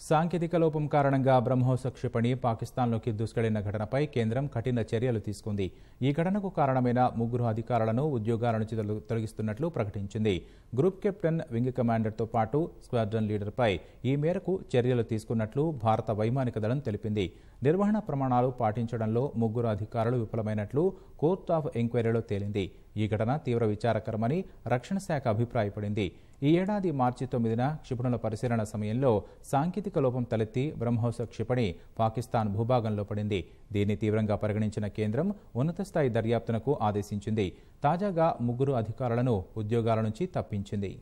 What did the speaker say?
సాంకేతిక లోపం కారణంగా బ్రహ్మోస్ క్షిపణి పాకిస్తాన్లోకి దూసుకెళ్లిన ఘటనపై కేంద్రం కఠిన చర్యలు తీసుకుంది. ఈ ఘటనకు కారణమైన 3 అధికారులను ఉద్యోగాల నుంచి తొలగిస్తున్నట్లు ప్రకటించింది. గ్రూప్ కెప్టెన్, వింగ్ కమాండర్తో పాటు స్క్వాడ్రన్ లీడర్పై ఈ మేరకు చర్యలు తీసుకున్నట్లు భారత వైమానిక దళం తెలిపింది. నిర్వహణ ప్రమాణాలు పాటించడంలో 3 అధికారులు విఫలమైనట్లు కోర్ట్ ఆఫ్ ఎంక్వైరీలో తేలింది. ఈ ఘటన తీవ్ర విచారకరమని రక్షణ శాఖ అభిప్రాయపడింది. ఈ ఏడాది మార్చి 9న క్షిపణుల పరిశీలన సమయంలో సాంకేతిక లోపం తలెత్తి బ్రహ్మోస్ క్షిపణి పాకిస్తాన్ భూభాగంలో పడింది. దీన్ని తీవ్రంగా పరిగణించిన కేంద్రం ఉన్నతస్థాయి దర్యాప్తునకు ఆదేశించింది. తాజాగా 3 అధికారులను ఉద్యోగాల నుంచి తప్పించింది.